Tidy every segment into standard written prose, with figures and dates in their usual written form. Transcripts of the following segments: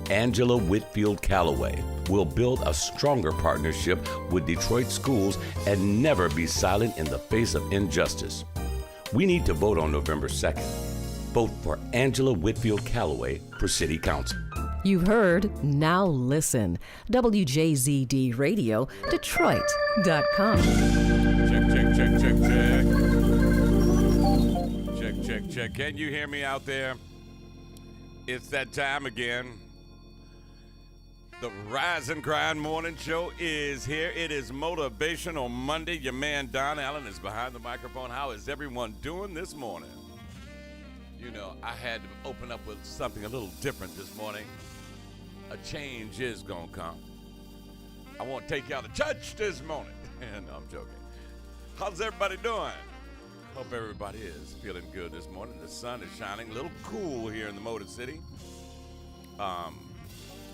Angela Whitfield Calloway will build a stronger partnership with Detroit schools and never be silent in the face of injustice. We need to vote on November 2nd. Vote for Angela Whitfield Calloway for City Council. You've heard, now listen. WJZD Radio, Detroit.com. Check. Can you hear me out there? It's that time again. The Rise and Grind Morning Show is here. It is Motivational Monday. Your man Don Allen is behind the microphone. How is everyone doing this morning? You know, I had to open up with something a little different this morning. A change is gonna come. I want to take y'all to church this morning. No, I'm joking. How's everybody doing? Hope everybody is feeling good this morning. The sun is shining, a little cool here in the Motor City. I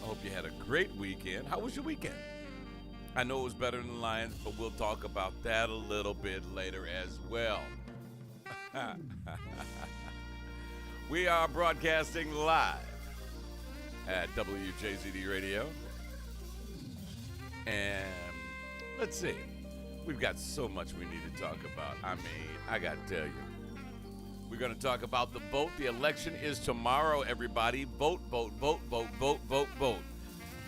hope you had a great weekend. How was your weekend? I know it was better than the Lions, but we'll talk about that a little bit later as well. We are broadcasting live at WJZD Radio. And let's see. We've got so much we need to talk about. I mean, I got to tell you. We're going to talk about the vote. The election is tomorrow, everybody. Vote.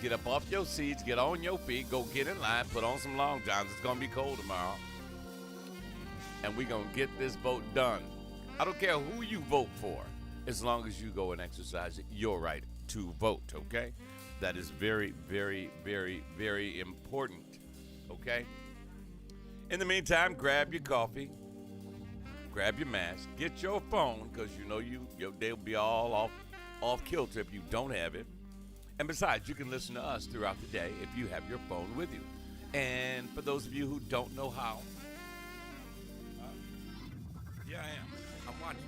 Get up off your seats. Get on your feet. Go get in line. Put on some long johns. It's going to be cold tomorrow. And we're going to get this vote done. I don't care who you vote for, as long as you go and exercise your right to vote, okay? That is very, very, very, very important, okay? In the meantime, grab your coffee, grab your mask, get your phone, because you know your day will be all off kilter if you don't have it. And besides, you can listen to us throughout the day if you have your phone with you. And for those of you who don't know how, yeah, I am. I'm watching.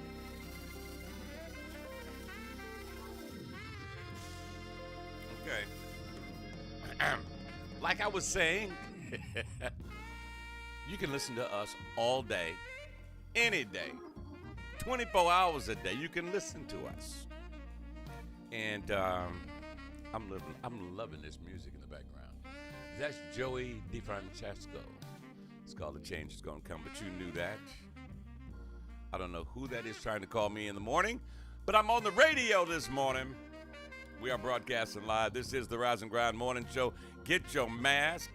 Okay. Like I was saying, you can listen to us all day, any day, 24 hours a day. You can listen to us. And I'm loving this music in the background. That's Joey DeFrancesco. It's called The Change Is Gonna Come, but you knew that. I don't know who that is trying to call me in the morning, but I'm on the radio this morning. We are broadcasting live. This is the Rise and Grind Morning Show. Get your mask.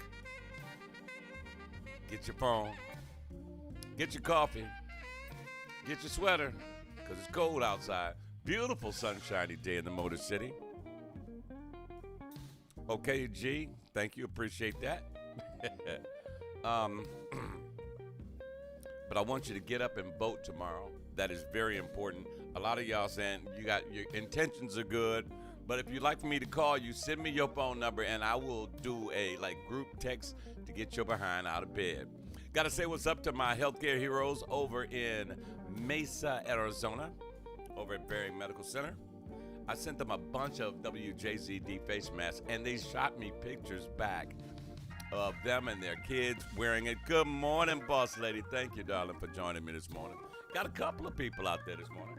Get your phone. Get your coffee. Get your sweater, because it's cold outside. Beautiful sunshiny day in the Motor City. Okay, G. Thank you. Appreciate that. But I want you to get up and vote tomorrow. That is very important. A lot of y'all saying your intentions are good, but if you'd like for me to call you, send me your phone number and I will do a group text to get your behind out of bed. Got to say what's up to my healthcare heroes over in Mesa, Arizona, over at Berry Medical Center. I sent them a bunch of WJZD face masks and they shot me pictures back of them and their kids wearing it. Good morning, boss lady. Thank you, darling, for joining me this morning. Got a couple of people out there this morning.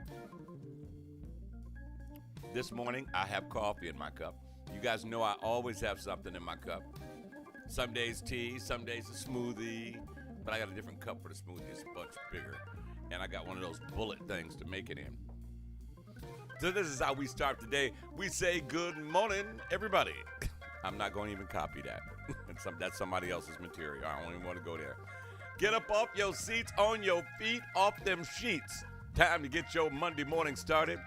This morning, I have coffee in my cup. You guys know I always have something in my cup. Some days tea, some days a smoothie, but I got a different cup for the smoothie. It's a bunch bigger. And I got one of those bullet things to make it in. So this is how we start the day. We say good morning, everybody. I'm not going to even copy that. That's somebody else's material. I don't even want to go there. Get up off your seats, on your feet, off them sheets. Time to get your Monday morning started.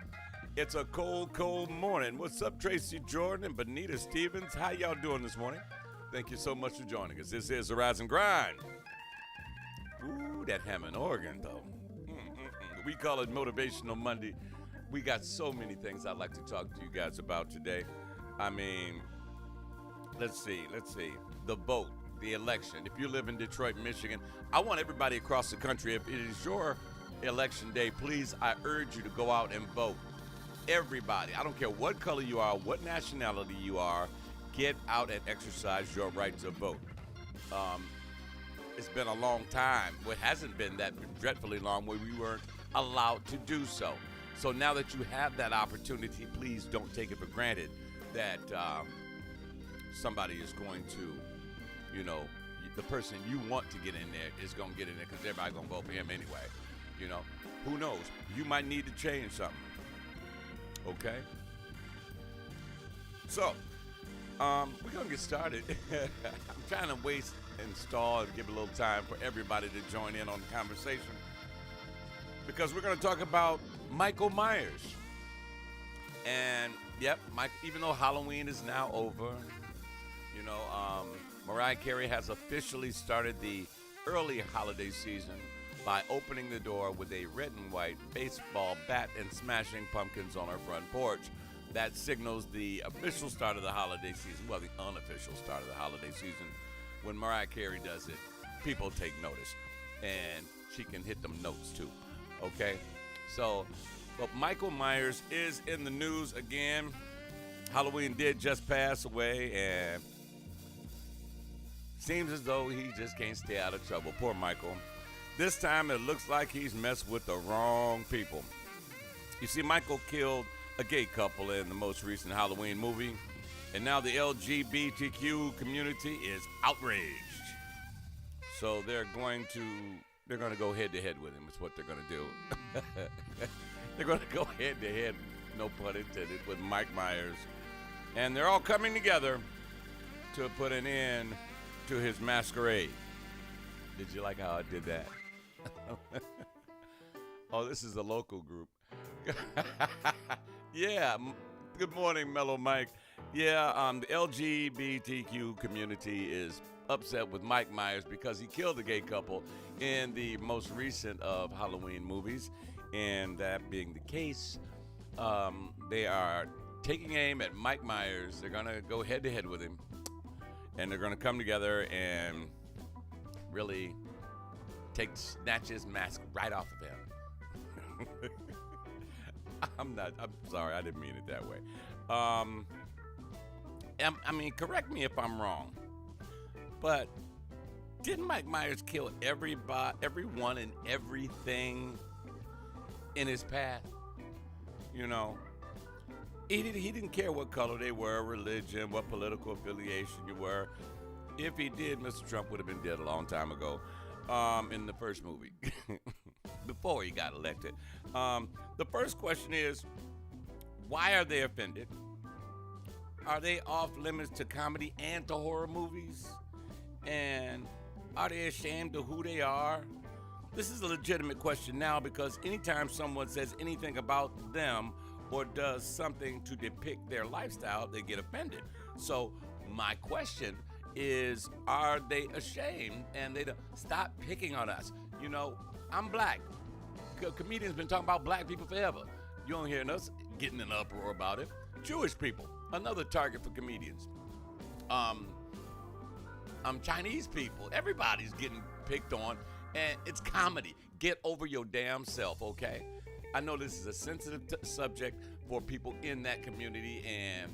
It's a cold, cold morning. What's up, Tracy Jordan and Benita Stevens? How y'all doing this morning? Thank you so much for joining us. This is the Rise and Grind. Ooh, that Hammond organ, though. We call it Motivational Monday. We got so many things I'd like to talk to you guys about today. I mean, let's see. The vote, the election. If you live in Detroit, Michigan, I want everybody across the country, if it is your election day, please, I urge you to go out and vote. Everybody, I don't care what color you are, what nationality you are, get out and exercise your right to vote. It's been a long time. Well, it hasn't been that dreadfully long where we weren't allowed to do so. So now that you have that opportunity, please don't take it for granted. that somebody is going to, you know, the person you want to get in there is going to get in there because everybody's going to vote for him anyway. You know, who knows? You might need to change something. Okay? So, we're going to get started. I'm trying to waste and stall and give a little time for everybody to join in on the conversation because we're going to talk about Michael Myers. And, yep, even though Halloween is now over, you know, Mariah Carey has officially started the early holiday season by opening the door with a red and white baseball bat and smashing pumpkins on her front porch. That signals the official start of the holiday season, well, the unofficial start of the holiday season. When Mariah Carey does it, people take notice, and she can hit them notes too, okay? So, but Michael Myers is in the news again. Halloween did just pass away, and seems as though he just can't stay out of trouble. Poor Michael. This time it looks like he's messed with the wrong people. You see, Michael killed a gay couple in the most recent Halloween movie, and now the LGBTQ community is outraged. So they're going to go head to head with him. Is what they're going to do. They're going to go head to head, no pun intended, with Mike Myers, and they're all coming together to put an end to his masquerade. Did you like how I did that? Oh, this is a local group. Yeah, good morning, Mellow Mike. Yeah, the LGBTQ community is upset with Mike Myers because he killed a gay couple in the most recent of Halloween movies. And that being the case, they are taking aim at Mike Myers. They're going to go head to head with him. And they're going to come together and really snatch his mask right off of him. I'm sorry, I didn't mean it that way. I mean, correct me if I'm wrong, but didn't Mike Myers kill everyone and everything in his path? You know, he didn't care what color they were, religion, what political affiliation you were. If he did, Mr. Trump would have been dead a long time ago in the first movie, before he got elected. The first question is, why are they offended? Are they off limits to comedy and to horror movies? And are they ashamed of who they are? This is a legitimate question now because anytime someone says anything about them or does something to depict their lifestyle, they get offended. So my question is, are they ashamed? And they don't stop picking on us. You know, I'm black. Comedians been talking about black people forever. You don't hear us getting an uproar about it. Jewish people, another target for comedians. Chinese people, everybody's getting picked on, and it's comedy. Get over your damn self, okay? I know this is a sensitive subject for people in that community, and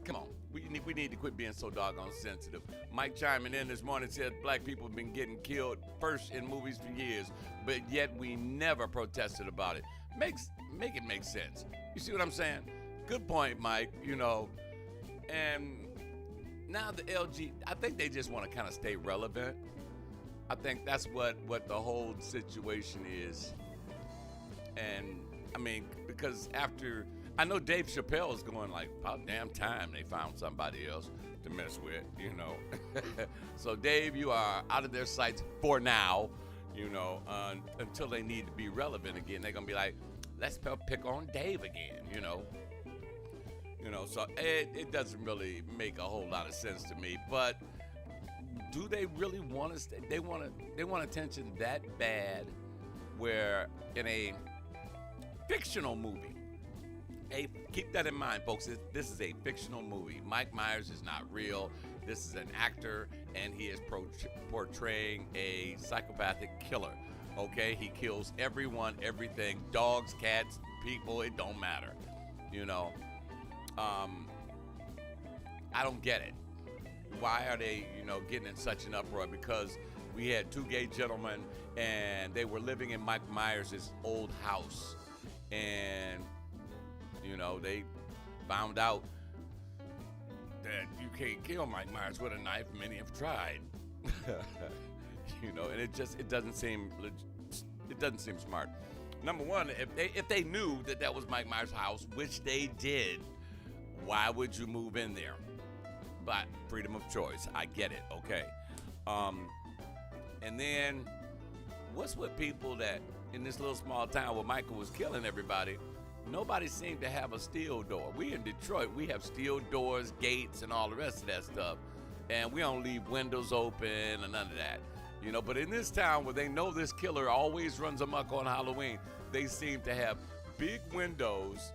come on. We need to quit being so doggone sensitive. Mike chiming in this morning said black people have been getting killed first in movies for years, but yet we never protested about it. Make it make sense. You see what I'm saying? Good point, Mike, you know. And now the I think they just want to kind of stay relevant. I think that's what the whole situation is. And, I mean, because I know Dave Chappelle is going like, about damn time they found somebody else to mess with, you know. So, Dave, you are out of their sights for now, you know, until they need to be relevant again. They're going to be like, let's pick on Dave again, you know. You know, so it doesn't really make a whole lot of sense to me. But do they really want to stay? They want attention that bad where in a fictional movie, keep that in mind, folks. This is a fictional movie. Mike Myers is not real. This is an actor, and he is portraying a psychopathic killer. Okay, he kills everyone, everything, dogs, cats, people. It don't matter. You know, I don't get it. Why are they, getting in such an uproar? Because we had two gay gentlemen, and they were living in Mike Myers' old house, and they found out that you can't kill Mike Myers with a knife. Many have tried. And it doesn't seem smart. Number one, if they knew that was Mike Myers' house, which they did, why would you move in there? But freedom of choice, I get it. Okay. And then, what's with people that in this little small town where Michael was killing everybody? Nobody seemed to have a steel door. We in Detroit, we have steel doors, gates, and all the rest of that stuff. And we don't leave windows open and none of that. But in this town where they know this killer always runs amok on Halloween, they seem to have big windows,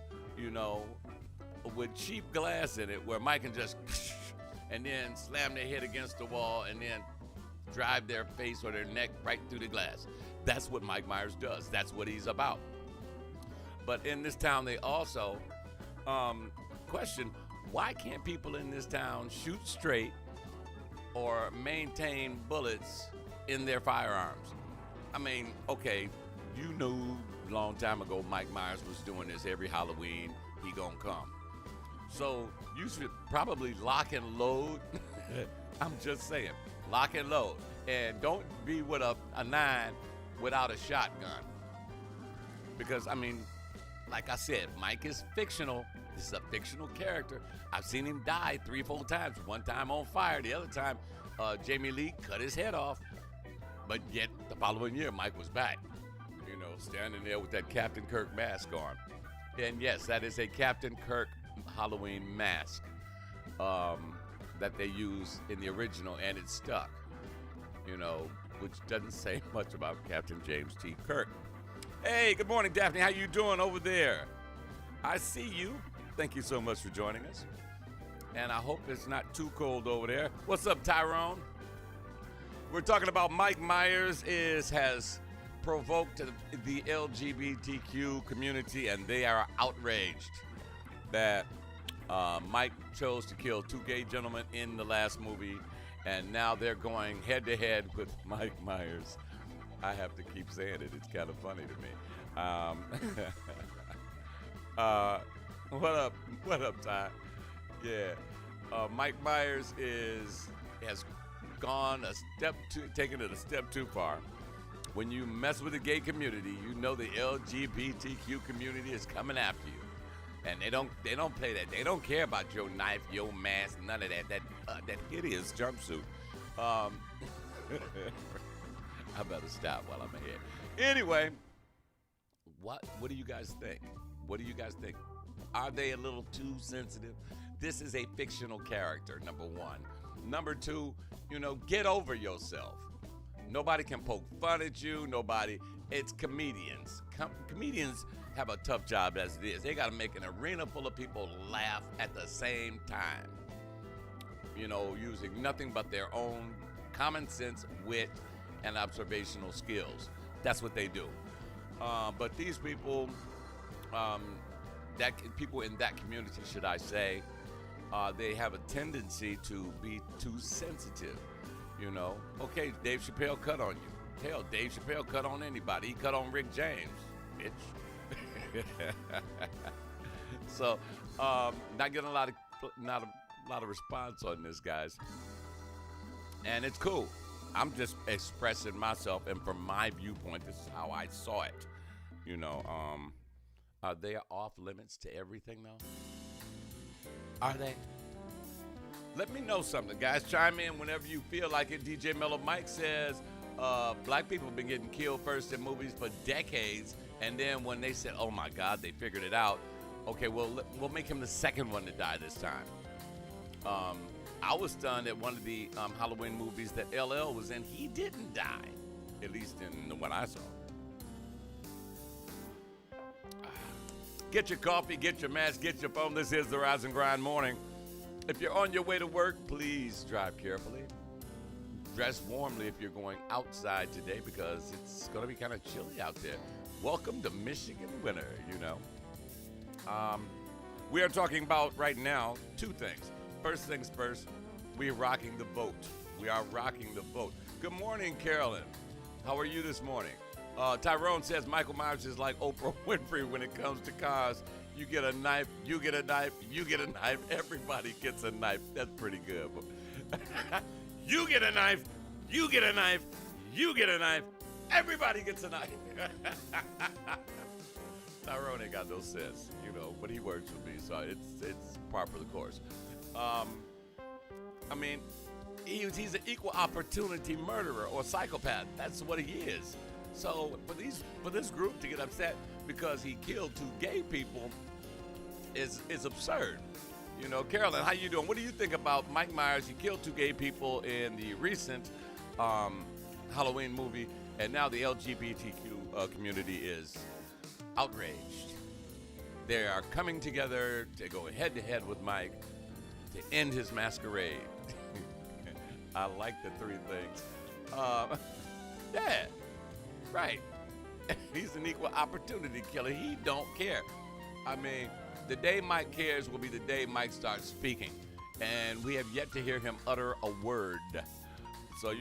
with cheap glass in it where Mike can just and then slam their head against the wall and then drive their face or their neck right through the glass. That's what Mike Myers does. That's what he's about. But in this town, they also question, why can't people in this town shoot straight or maintain bullets in their firearms? I mean, okay, you knew a long time ago Mike Myers was doing this every Halloween. He gonna come. So you should probably lock and load. I'm just saying, lock and load. And don't be with a 9 without a shotgun. Because, like I said, Mike is fictional. This is a fictional character. I've seen him die 3-4 times. One time on fire. The other time, Jamie Lee cut his head off. But yet, the following year, Mike was back. Standing there with that Captain Kirk mask on. And yes, that is a Captain Kirk Halloween mask that they used in the original, and it stuck. Which doesn't say much about Captain James T. Kirk. Hey, good morning, Daphne. How you doing over there? I see you. Thank you so much for joining us. And I hope it's not too cold over there. What's up, Tyrone? We're talking about Mike Myers has provoked the LGBTQ community, and they are outraged that Mike chose to kill 2 gay gentlemen in the last movie, and now they're going head-to-head with Mike Myers. I have to keep saying it. It's kind of funny to me. What up? What up, Ty? Yeah. Mike Myers has taken it a step too far. When you mess with the gay community, the LGBTQ community is coming after you. And they don't play that. They don't care about your knife, your mask, none of that. That hideous jumpsuit. I better stop while I'm ahead. Anyway, what do you guys think? What do you guys think? Are they a little too sensitive? This is a fictional character, number one. Number two, get over yourself. Nobody can poke fun at you. It's comedians. Comedians have a tough job as it is. They got to make an arena full of people laugh at the same time. Using nothing but their own common sense, wit, and observational skills. That's what they do. But these people, people in that community, should I say, they have a tendency to be too sensitive. Okay, Dave Chappelle cut on you. Hell, Dave Chappelle cut on anybody. He cut on Rick James, bitch. So, not getting a lot of response on this, guys. And it's cool. I'm just expressing myself, and from my viewpoint, this is how I saw it. Are they off limits to everything, though? Are they? Let me know something, guys. Chime in whenever you feel like it. DJ Mellow Mike says black people have been getting killed first in movies for decades, and then when they said, oh my God, they figured it out, okay, well, we'll make him the second one to die this time. I was stunned at one of the Halloween movies that LL was in. He didn't die, at least in the one I saw. Get your coffee, get your mask, get your phone. This is the Rise and Grind Morning. If you're on your way to work, please drive carefully. Dress warmly if you're going outside today, because it's going to be kind of chilly out there. Welcome to Michigan winter, We are talking about right now 2 things. First things first, we're rocking the boat. We are rocking the boat. Good morning, Carolyn. How are you this morning? Tyrone says Michael Myers is like Oprah Winfrey when it comes to cars. You get a knife, you get a knife, you get a knife. Everybody gets a knife. That's pretty good. You get a knife, you get a knife, you get a knife. Everybody gets a knife. Tyrone ain't got no sense, but he works with me, so it's par for the course. I mean, he's an equal opportunity murderer or psychopath. That's what he is. So for this group to get upset because he killed 2 gay people is absurd. Carolyn, how you doing? What do you think about Mike Myers? He killed 2 gay people in the recent Halloween movie, and now the LGBTQ community is outraged. They are coming together to go head to head with Mike to end his masquerade. I like the 3 things. Yeah, right. He's an equal opportunity killer. He don't care. I mean, the day Mike cares will be the day Mike starts speaking. And we have yet to hear him utter a word. So,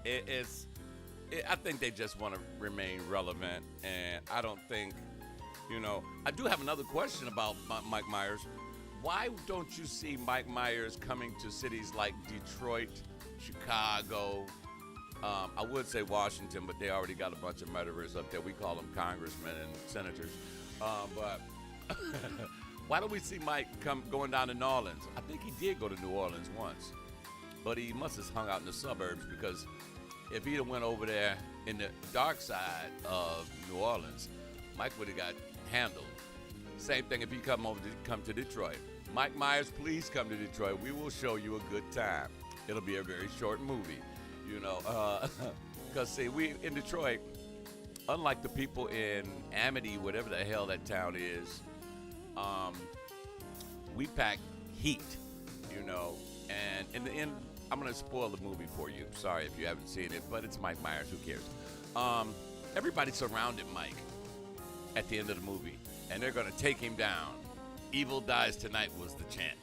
I think they just want to remain relevant. And I don't think, I do have another question about Mike Myers. Why don't you see Mike Myers coming to cities like Detroit, Chicago? I would say Washington, but they already got a bunch of murderers up there. We call them congressmen and senators. But why don't we see Mike going down to New Orleans? I think he did go to New Orleans once, but he must have hung out in the suburbs, because if he'd have went over there in the dark side of New Orleans, Mike would have got handled. Same thing if he come to Detroit. Mike Myers, please come to Detroit. We will show you a good time. It'll be a very short movie, because see, we in Detroit, unlike the people in Amity, whatever the hell that town is, we pack heat, and in the end, I'm going to spoil the movie for you. Sorry if you haven't seen it, but it's Mike Myers. Who cares? Everybody surrounded Mike at the end of the movie, and they're going to take him down. Evil dies tonight was the chant.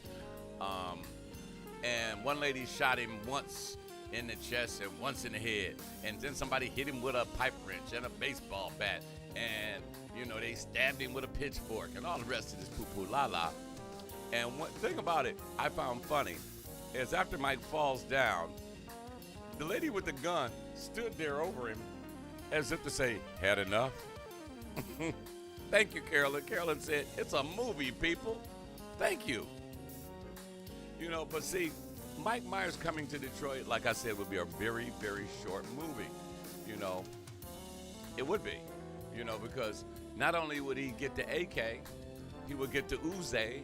And one lady shot him once in the chest and once in the head, and then somebody hit him with a pipe wrench and a baseball bat, and they stabbed him with a pitchfork, and all the rest of this poo-poo la-la. And one thing about it I found funny is after Mike falls down, the lady with the gun stood there over him as if to say, had enough? Thank you, Carolyn. Carolyn said, it's a movie, people. Thank you. But see, Mike Myers coming to Detroit, like I said, would be a very, very short movie. It would be, because not only would he get the AK, he would get the Uzi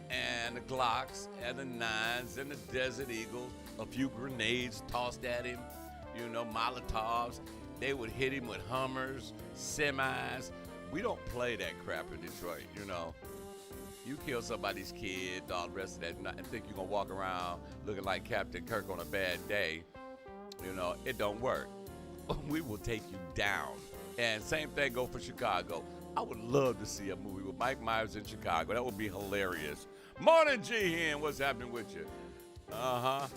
and the Glocks and the 9s and the Desert Eagle, a few grenades tossed at him, Molotovs. They would hit him with Hummers, semis. We don't play that crap in Detroit, You kill somebody's kid, all the rest of that, and think you're going to walk around looking like Captain Kirk on a bad day. It don't work. We will take you down. And same thing go for Chicago. I would love to see a movie with Mike Myers in Chicago. That would be hilarious. Morning, G-Hen. What's happening with you? I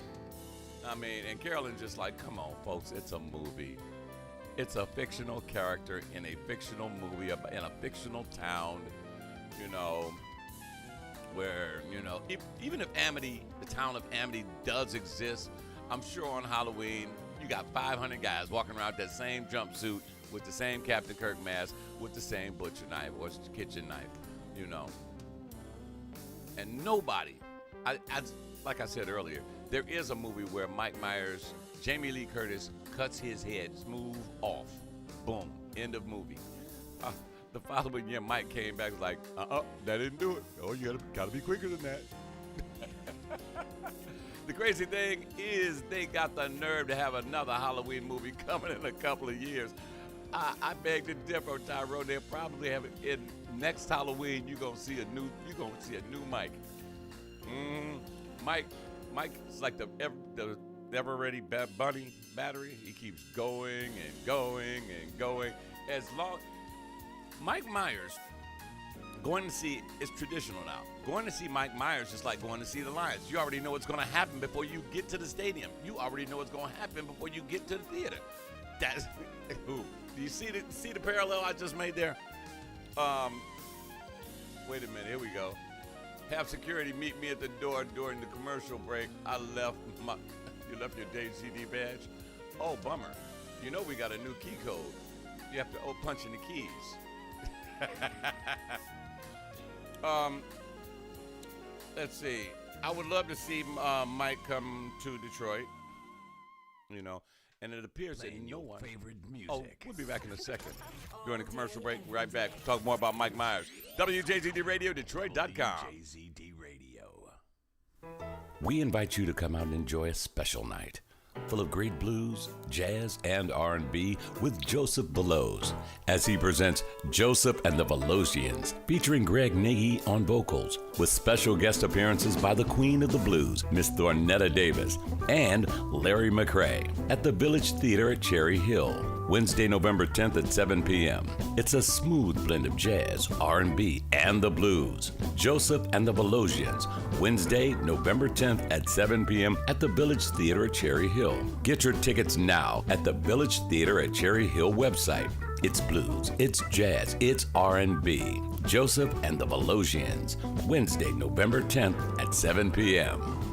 mean, and Carolyn just like, come on, folks. It's a movie. It's a fictional character in a fictional movie in a fictional town, where, even if Amity, the town of Amity does exist, I'm sure on Halloween, you got 500 guys walking around with that same jumpsuit with the same Captain Kirk mask with the same butcher knife or kitchen knife, And nobody, like I said earlier, there is a movie where Mike Myers, Jamie Lee Curtis cuts his head smooth off. Boom. End of movie. The following year, Mike came back like, that didn't do it. Oh, you gotta be quicker than that. The crazy thing is they got the nerve to have another Halloween movie coming in a couple of years. I beg to differ, Tyrone. They'll probably have it in next Halloween. You're gonna see a new Mike. Mike is like the ever ready bunny battery. He keeps going and going and going. Mike Myers, going to see, it's traditional now. Going to see Mike Myers is like going to see the Lions. You already know what's going to happen before you get to the stadium. You already know what's going to happen before you get to the theater. Do you see the parallel I just made there? Um, wait a minute. Here we go. Have security meet me at the door during the commercial break. You left your JCD badge? Oh, bummer. You know we got a new key code. You have to punch in the keys. Let's see. I would love to see Mike come to Detroit. You know, and it appears that no one. Favorite music. Oh, we'll be back in a second. During the commercial break, right back. We'll talk more about Mike Myers. WJZD Radio, Detroit.com. WJZD Radio. We invite you to come out and enjoy a special night full of great blues, jazz, and R&B with Joseph Veloz as he presents Joseph and the Velocians, featuring Greg Nagy on vocals, with special guest appearances by the Queen of the Blues, Miss Thornetta Davis, and Larry McCray at the Village Theater at Cherry Hill, Wednesday, November 10th at 7 p.m. It's a smooth blend of jazz, R&B, and the blues. Joseph and the Velocians, Wednesday, November 10th at 7 p.m. at the Village Theater at Cherry Hill. Get your tickets now at the Village Theater at Cherry Hill website. It's blues, it's jazz, it's R&B. Joseph and the Velocians, Wednesday, November 10th at 7 p.m.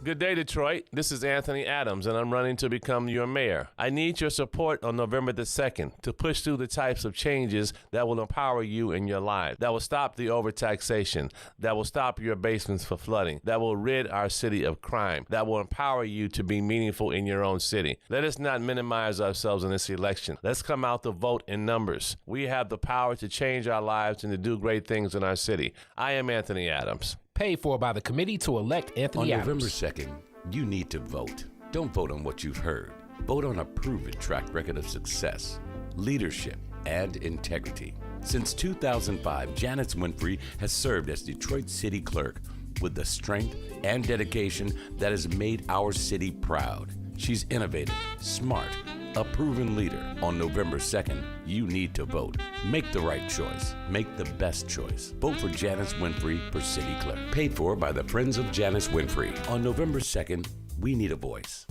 Good day, Detroit. This is Anthony Adams, and I'm running to become your mayor. I need your support on November the 2nd to push through the types of changes that will empower you in your life, that will stop the overtaxation, that will stop your basements for flooding, that will rid our city of crime, that will empower you to be meaningful in your own city. Let us not minimize ourselves in this election. Let's come out to vote in numbers. We have the power to change our lives and to do great things in our city. I am Anthony Adams. Paid for by the committee to elect Anthony Adams. On November 2nd, you need to vote. Don't vote on what you've heard. Vote on a proven track record of success, leadership, and integrity. Since 2005, Janice Winfrey has served as Detroit City Clerk with the strength and dedication that has made our city proud. She's innovative, smart, a proven leader. On November 2nd, you need to vote. Make the right choice. Make the best choice. Vote for Janice Winfrey for City Clerk. Paid for by the Friends of Janice Winfrey. On November 2nd, we need a voice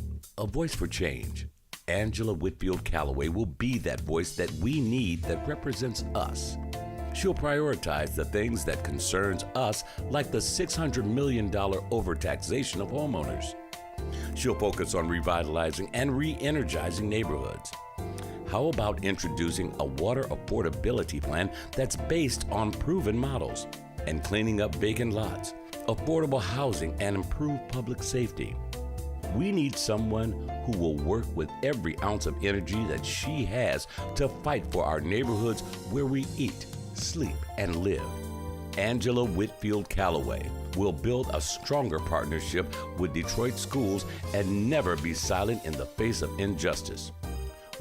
for change. Angela Whitfield Calloway will be that voice that we need that represents us. She'll prioritize the things that concerns us, like the $600 million overtaxation of homeowners. She'll focus on revitalizing and re-energizing neighborhoods. How about introducing a water affordability plan that's based on proven models and cleaning up vacant lots, affordable housing, and improved public safety? We need someone who will work with every ounce of energy that she has to fight for our neighborhoods where we eat, sleep, and live. Angela Whitfield Calloway will build a stronger partnership with Detroit schools and never be silent in the face of injustice.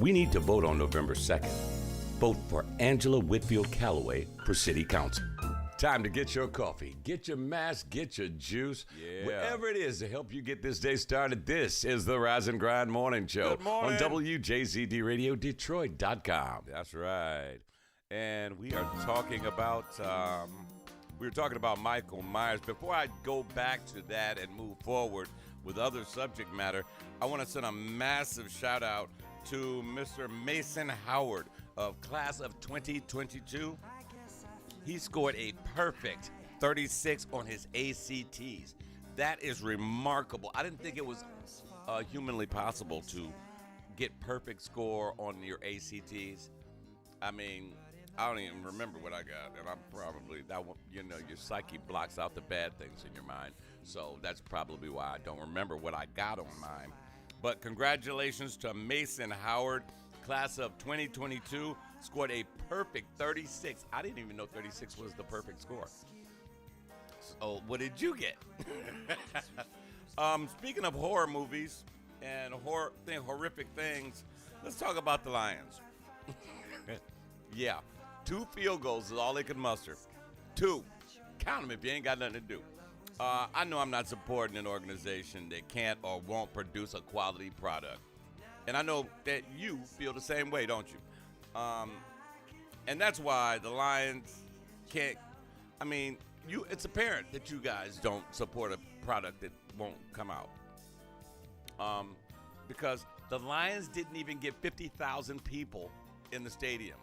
We need to vote on November 2nd. Vote for Angela Whitfield Calloway for City Council. Time to get your coffee, get your mask, get your juice, whatever it is to help you get this day started. This is the Rise and Grind Morning Show. Good morning. On WJZD Radio, Detroit.com. That's right. And we are talking about Michael Myers. Before I go back to that and move forward with other subject matter, I want to send a massive shout out to Mr. Mason Howard of class of 2022. He scored a perfect 36 on his ACTs. That is remarkable. I didn't think it was humanly possible to get perfect score on your ACTs. I mean, I don't even remember what I got, and I'm probably, your psyche blocks out the bad things in your mind, so that's probably why I don't remember what I got on mine. But congratulations to Mason Howard, class of 2022, scored a perfect 36. I didn't even know 36 was the perfect score. So what did you get? Speaking of horror movies and horrific things, let's talk about the Lions. Yeah. 2 field goals is all they could muster. 2. Count them if you ain't got nothing to do. I know I'm not supporting an organization that can't or won't produce a quality product. And I know that you feel the same way, don't you? And that's why the Lions can't, it's apparent that you guys don't support a product that won't come out. Because the Lions didn't even get 50,000 people in the stadium.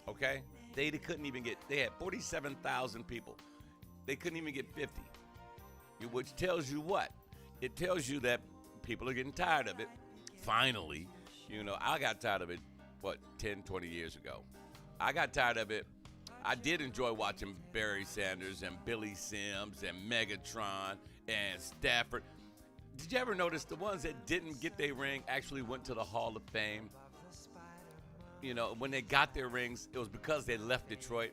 Okay? They couldn't even get. They had 47,000 people. They couldn't even get 50. Which tells you what? It tells you that people are getting tired of it. Finally, I got tired of it, 10, 20 years ago. I got tired of it. I did enjoy watching Barry Sanders and Billy Sims and Megatron and Stafford. Did you ever notice the ones that didn't get their ring actually went to the Hall of Fame? When they got their rings, it was because they left Detroit.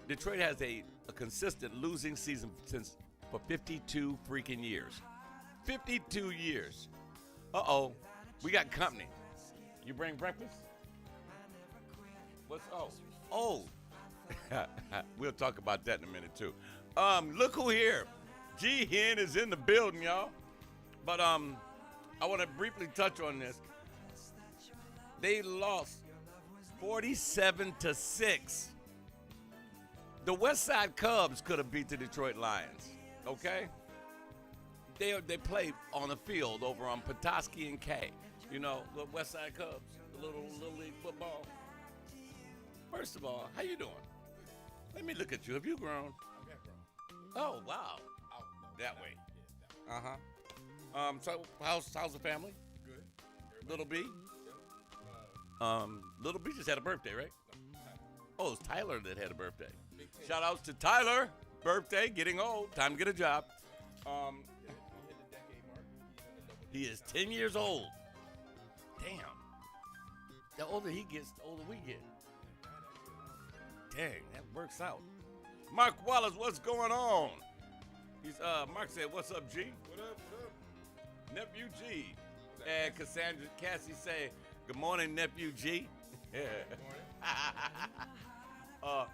Detroit has a consistent losing season for 52 freaking years. 52 years. Uh-oh. We got company. You bring breakfast? Oh. We'll talk about that in a minute, too. Look who here. G-Hen is in the building, y'all. But I want to briefly touch on this. They lost 47-6. The West Side Cubs could have beat the Detroit Lions, okay? They play on the field over on Petoskey and K. The West Side Cubs, the little league football. First of all, how you doing? Let me look at you. Have you grown? Okay, grown. Oh, wow. Oh, no, that way. Yeah, that way. Uh-huh. So how's the family? Good. Little B? Yep. Little B just had a birthday, right? Oh, it's Tyler that had a birthday. Shout outs to Tyler. Birthday, getting old. Time to get a job. He hit the decade mark. He is 10 years old. Damn. The older he gets, the older we get. Dang, that works out. Mark Wallace, what's going on? Mark said, what's up, G? What up? Nephew G. And Cassandra Cassie say, good morning, Nephew G. Good morning.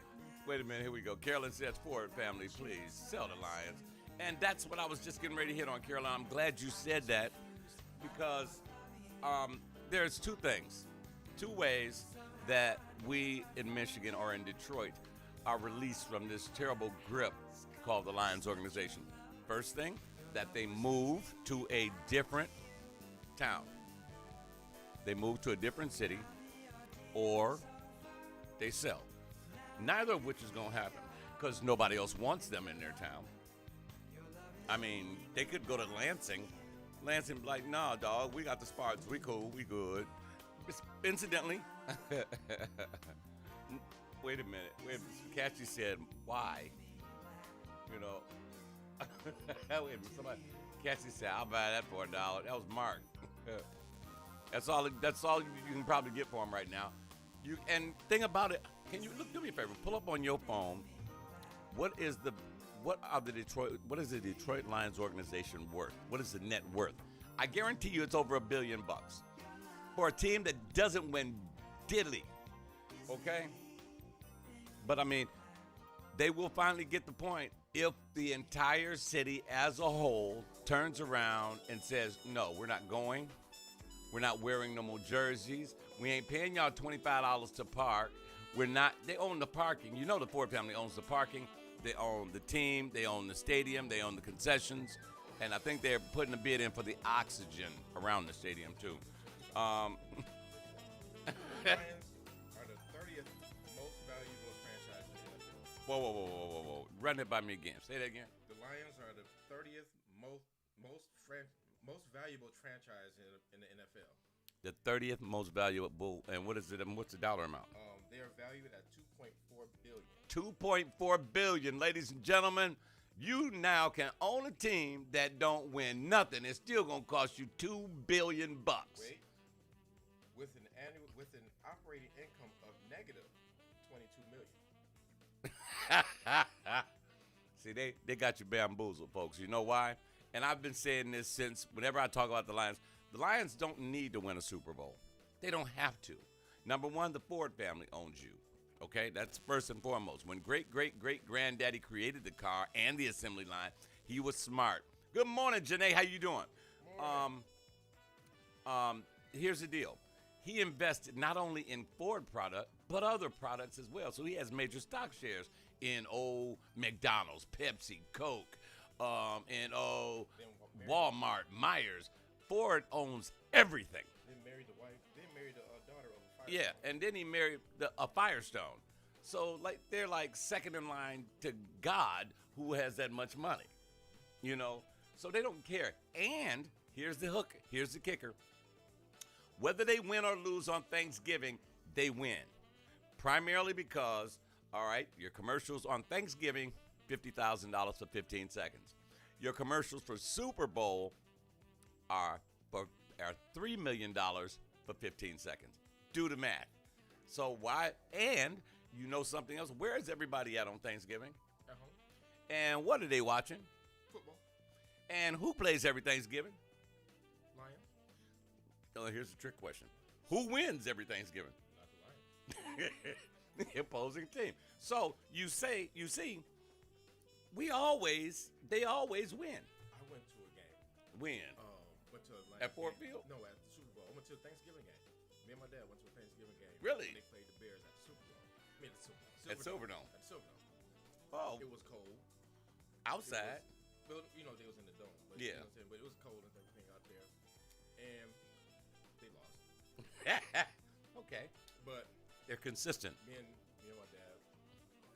Wait a minute, here we go. Carolyn says, Ford family, please, sell the Lions. And that's what I was just getting ready to hit on, Carolyn. I'm glad you said that because there's two ways that we in Michigan or in Detroit are released from this terrible grip called the Lions organization. First thing, that they move to a different town. They move to a different city or they sell. Neither of which is going to happen because nobody else wants them in their town. I mean, they could go to Lansing. Lansing be like, nah, dog, we got the Spartans. We cool. We good. Incidentally, wait a minute. Cassie said, why? Wait a minute. Cassie said, I'll buy that for $1. That was Mark. That's all you can probably get for him right now. And think about it. Can you do me a favor? Pull up on your phone. What is the Detroit Lions organization worth? What is the net worth? I guarantee you it's over $1 billion for a team that doesn't win diddly. Okay? But I mean, they will finally get the point if the entire city as a whole turns around and says, no, we're not going. We're not wearing no more jerseys. We ain't paying y'all $25 to park. They own the parking. The Ford family owns the parking. They own the team. They own the stadium. They own the concessions. And I think they're putting a bid in for the oxygen around the stadium, too. The Lions are the 30th most valuable franchise in the NFL. Whoa. Run it by me again. Say that again. The Lions are the 30th most valuable franchise in the NFL. The 30th most valuable, and what is it? And what's the dollar amount? They are valued at $2.4 billion. $2.4 billion, ladies and gentlemen. You now can own a team that don't win nothing. It's still gonna cost you $2 billion. Wait, with an operating income of negative $22 million. See, they got you bamboozled, folks. You know why? And I've been saying this since whenever I talk about the Lions don't need to win a Super Bowl. They don't have to. Number one, the Ford family owns you. Okay, that's first and foremost. When great-great-great-granddaddy created the car and the assembly line, he was smart. Good morning, Janae. How you doing? Here's the deal. He invested not only in Ford product, but other products as well. So he has major stock shares in McDonald's, Pepsi, Coke, and Walmart, Myers. Ford owns everything. Then married the wife. Then married the daughter of a Firestone. Yeah, and then he married a Firestone. So like they're like second in line to God, who has that much money. You know, so they don't care. And here's the hook. Here's the kicker. Whether they win or lose on Thanksgiving, they win. Primarily because, all right, your commercials on Thanksgiving, $50,000 for 15 seconds. Your commercials for Super Bowl are $3 million for 15 seconds. Do the math. So why? And you know something else? Where is everybody at on Thanksgiving? At home. And what are they watching? Football. And who plays every Thanksgiving? Lions. Oh, here's the trick question. Who wins every Thanksgiving? Not the Lions. The opposing team. So you see, they always win. I went to a game. Win. Went to Atlanta. At Ford Field? No, at the Super Bowl. I went to a Thanksgiving game. Me and my dad went to a Thanksgiving game. Really? And they played the Bears at the Super Bowl. I mean, At Silverdome. At the Silverdome. Oh, It was cold. outside. Well, you know, they was in the dome. But, Yeah. You know what I'm saying? But it was cold and everything out there. And they lost. Okay. But They're consistent. me and my dad,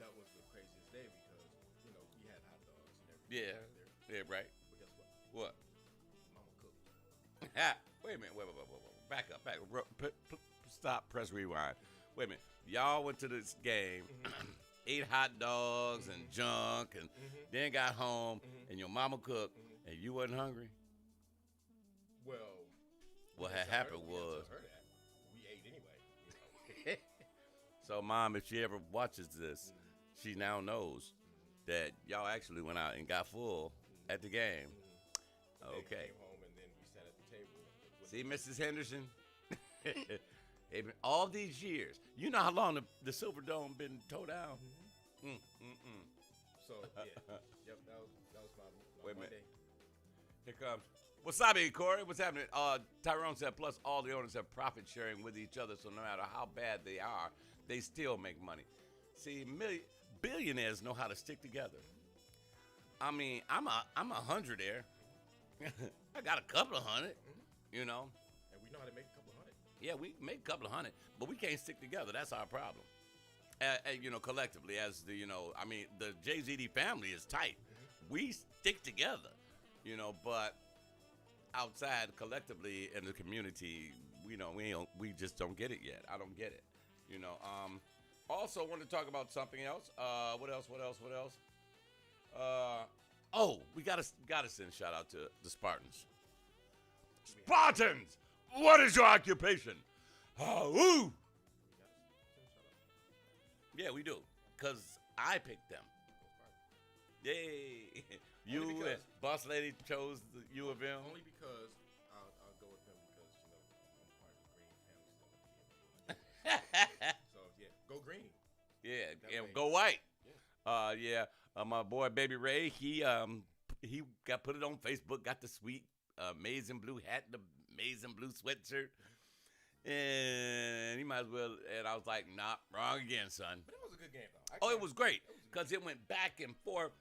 that was the craziest day because, you know, we had hot dogs and everything Yeah. out there. Yeah, right. But guess what? What? Mama cooked. Wait a minute. Wait. Back up. Stop. Press rewind. Wait a minute. Y'all went to this game, ate hot dogs and junk, and then got home, and your mama cooked, and you wasn't hungry? Well, What we had didn't tell happened we didn't was, tell her that. We ate anyway. You know? so Mom, if she ever watches this, she now knows that y'all actually went out and got full at the game. Then we Okay. came home and then we sat at the table. with- See, Mrs. Henderson? All these years. You know how long the Silverdome been towed down? So yeah, yep, that was my Wait a one minute. day. Here comes Wasabi, Corey. What's happening? Tyrone said, plus all the owners have profit sharing with each other, so no matter how bad they are, they still make money. See, billionaires know how to stick together. I mean, I'm a hundredaire. I got a couple of hundred, you know. And we know how to make a couple hundred. Yeah, we make a couple of hundred, but we can't stick together. That's our problem. You know, collectively, as the, you know, I mean, the JZD family is tight. We stick together, you know, but outside, collectively, in the community, you know, we just don't get it yet. I don't get it, you know. Also, want to talk about something else. What else? We gotta send a shout out to the Spartans. Spartans, what is your occupation? Woo! Yeah, we do, cause I picked them. Yay! You Only and because- boss lady chose the U of M. Only because I'll go with them because I'm part of the Green family still. So yeah, go green. Yeah, That and way. go white. My boy Baby Ray, he got put it on Facebook, got the sweet amazing blue hat, the amazing blue sweatshirt, and he might as well. And I was like, nah, wrong again, son. But it was a good game though. Oh, it was great because it went back and forth.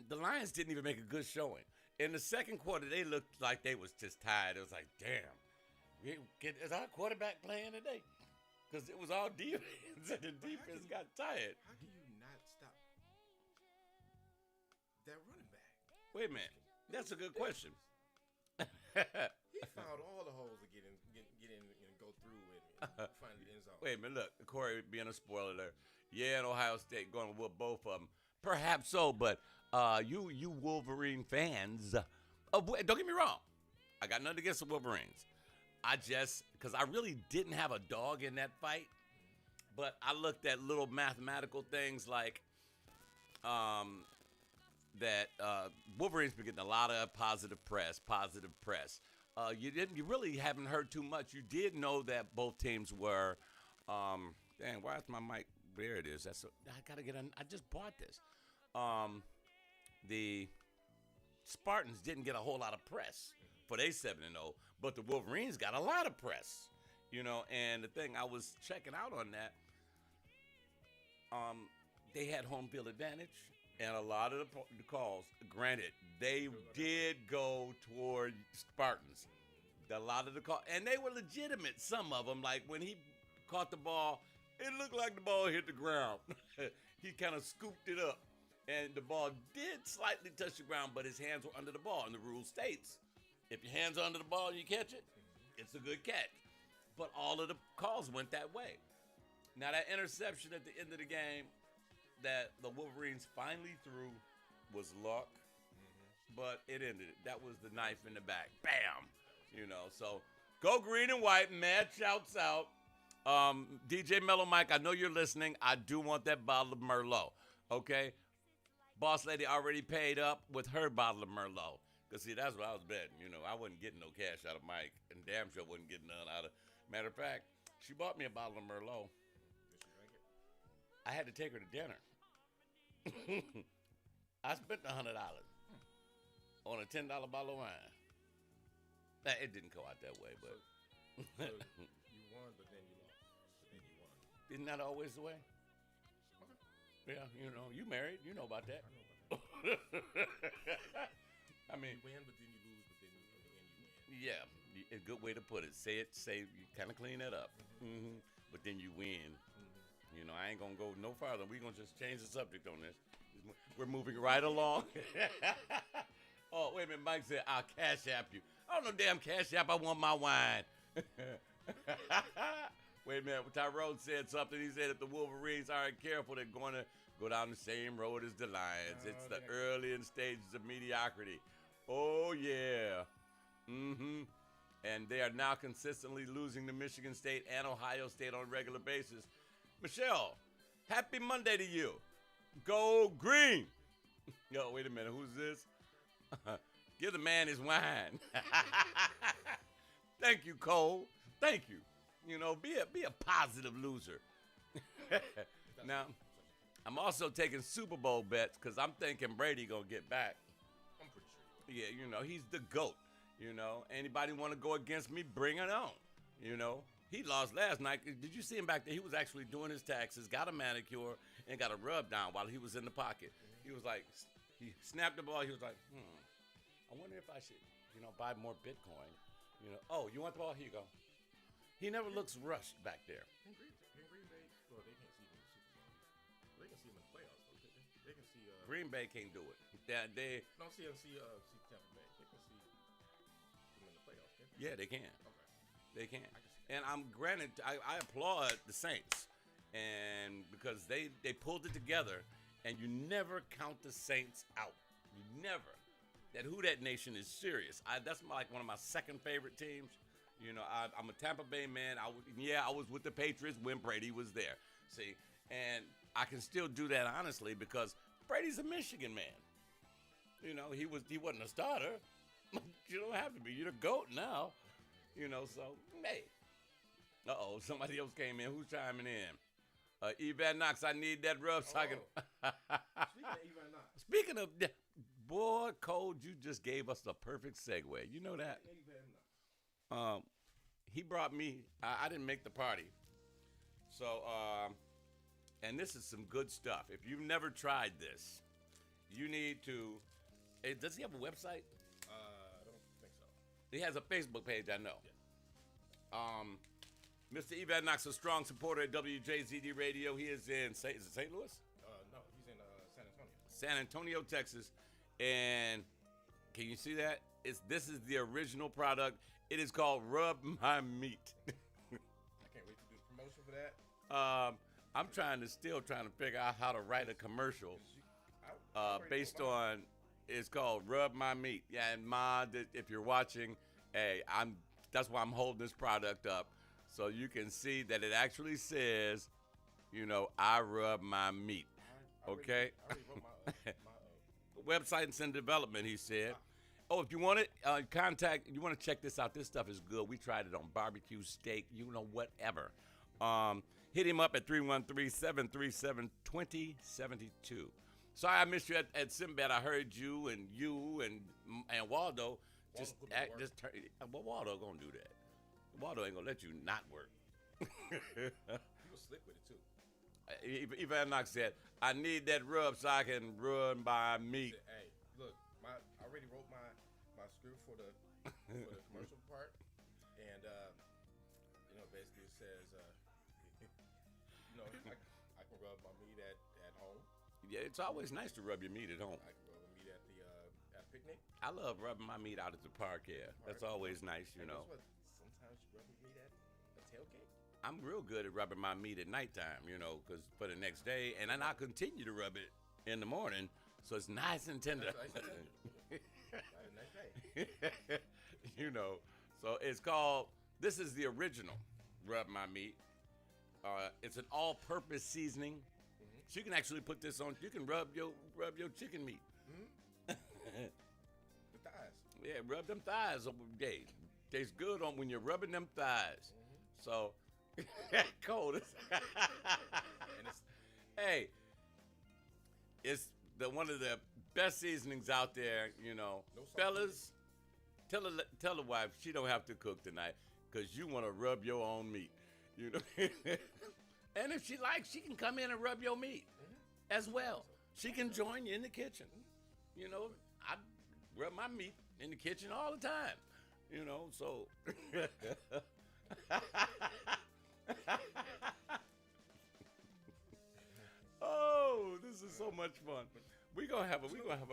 The Lions didn't even make a good showing. In the second quarter, they looked like they was just tired. It was like, damn, is our quarterback playing today? Because it was all defense, and the defense got tired. How do you not stop that running back? Wait a minute, that's a good question. He found all the holes to get in and go through and find the end zone. Wait a minute, look, Corey being a spoiler there. Yeah, and Ohio State going to whoop both of them. Perhaps so, but you Wolverine fans, don't get me wrong. I got nothing against the Wolverines. Because I really didn't have a dog in that fight, but I looked at little mathematical things like that Wolverines been getting a lot of positive press. You really haven't heard too much. You did know that both teams were, dang, why is my mic? There it is. I just bought this. The Spartans didn't get a whole lot of press for they 7-0, but the Wolverines got a lot of press, you know. And the thing I was checking out on that, they had home field advantage, and a lot of the calls, granted, they did go toward Spartans. A lot of the calls, and they were legitimate. Some of them, like when he caught the ball, It looked like the ball hit the ground. He kind of scooped it up, and the ball did slightly touch the ground, but his hands were under the ball. And the rule states, if your hands are under the ball and you catch it, it's a good catch. But all of the calls went that way. Now, that interception at the end of the game that the Wolverines finally threw was luck, but it ended it. That was the knife in the back. Bam! You know, so go green and white. Mad shouts out. DJ Mellow Mike, I know you're listening. I do want that bottle of Merlot, okay? Boss lady already paid up with her bottle of Merlot. Because, see, that's what I was betting. You know, I wasn't getting no cash out of Mike, and damn sure wasn't getting none out of. Matter of fact, she bought me a bottle of Merlot. I had to take her to dinner. I spent $100 on a $10 bottle of wine. Now, it didn't go out that way, but. So you won, but then you lost. But then you won. Isn't that always the way? Okay. Yeah, you know, you married, you know about that. I know about that. I mean, You win, but then you lose, but then in the end you win. yeah, a good way to put it. Say, you kind of clean that up. Mm-hmm. But then you win. Mm-hmm. You know, I ain't going to go no farther. We're going to just change the subject on this. We're moving right along. Oh, wait a minute. Mike said, I'll cash app you. I don't know damn cash app. I want my wine. Wait a minute. Tyrone said something. He said if the Wolverines aren't careful, they're going to go down the same road as the Lions. It's the early stages of mediocrity. Oh, yeah. Mm-hmm. And they are now consistently losing to Michigan State and Ohio State on a regular basis. Michelle, happy Monday to you. Go green. Yo, wait a minute. Who's this? Give the man his wine. Thank you, Cole. Thank you. You know, be a positive loser. Now, I'm also taking Super Bowl bets because I'm thinking Brady gonna get back. I'm pretty sure you Yeah, you know, he's the GOAT. You know, anybody want to go against me, bring it on. You know, he lost last night. Did you see him back there? He was actually doing his taxes, got a manicure, and got a rub down while he was in the pocket. He was like, he snapped the ball. He was like, I wonder if I should, buy more Bitcoin. Oh, you want the ball? Here you go. He never looks rushed back there. Can Green Bay, well, they can't see him in the Super Bowl. They can see him in the playoffs, though. They can see. Green Bay can't do it. They No, see Tampa Bay. They can see him in the playoffs, can't they? Yeah, they can. Okay. They can. And I'm granted, I applaud the Saints, and because they pulled it together, and you never count the Saints out. You never. That Who Dat Nation is serious. That's like one of my second favorite teams. I'm a Tampa Bay man. I was with the Patriots when Brady was there. See, and I can still do that honestly because Brady's a Michigan man. He wasn't a starter. You don't have to be. You're the GOAT now. So hey. Uh-oh, somebody else came in. Who's chiming in? Evan Knox, I need that rub so I can. Speaking of Evan Knox. Speaking of that, boy, Cole, you just gave us the perfect segue. You know that? Evan Knox. He brought me, I didn't make the party. So, and this is some good stuff. If you've never tried this, you need to, does he have a website? I don't think so. He has a Facebook page, I know. Yeah. Mr. Evan Knox, a strong supporter at WJZD Radio. He is in, is it St. Louis? No, he's in San Antonio. San Antonio, Texas. And can you see that? This is the original product. It is called Rub My Meat. I can't wait to do the promotion for that. I'm still trying to figure out how to write a commercial based on, it's called Rub My Meat. Yeah, and Ma, if you're watching, hey, that's why I'm holding this product up. So you can see that it actually says, I rub my meat. Okay? I already wrote my Website and in development, he said. Oh, if you want it, you want to check this out. This stuff is good. We tried it on barbecue, steak, whatever. Hit him up at 313-737-2072. Sorry I missed you at Simbad. I heard you and Waldo Waldo gonna do that. Waldo ain't gonna let you not work. He was slick with it too. Evan Knox said, I need that rub so I can run my meat. Hey, look, I already wrote my script for the commercial part, and basically it says I can rub my meat at home. Yeah, it's always nice to rub your meat at home. I can rub my meat at a picnic. I love rubbing my meat out at the park. Yeah, that's always nice, you And know. guess what? Sometimes you rub your meat at a tailgate. I'm real good at rubbing my meat at nighttime, you know, because for the next day, and then I'll continue to rub it in the morning, so it's nice and tender. That's nice and tender. Not a nice day. You know, so it's called. This is the original rub my meat. It's an all-purpose seasoning. So you can actually put this on. You can rub your chicken meat. The thighs. Yeah, rub them thighs over the day. Tastes good on when you're rubbing them thighs. So cold. And it's Hey, it's one of the best seasonings out there. You know, No salt. fellas, tell the wife she don't have to cook tonight because you want to rub your own meat. You know, and if she likes, she can come in and rub your meat as well. She can join you in the kitchen. You know, I rub my meat in the kitchen all the time. You know, so. Oh, this is so much fun. We're gonna have a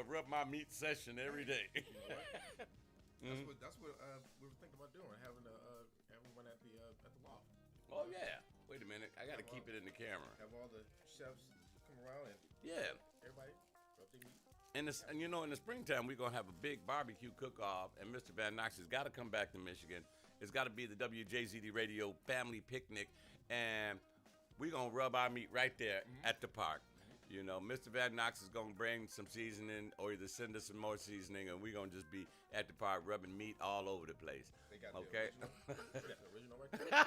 rub my meat session every day. That's what we were thinking about doing, having one at the loft. Oh yeah. Wait a minute. I gotta keep it in the camera. Have all the chefs come around and Yeah. everybody rub their meat. And you know, in the springtime, we're gonna have a big barbecue cook-off, and Mr. Van Knox has got to come back to Michigan. It's got to be the WJZD Radio family picnic, and we're gonna rub our meat right there at the park. You know, Mr. Van Knox is gonna bring some seasoning, or either send us some more seasoning, and we're gonna just be at the park rubbing meat all over the place. They got Okay. the original. They got the original right there.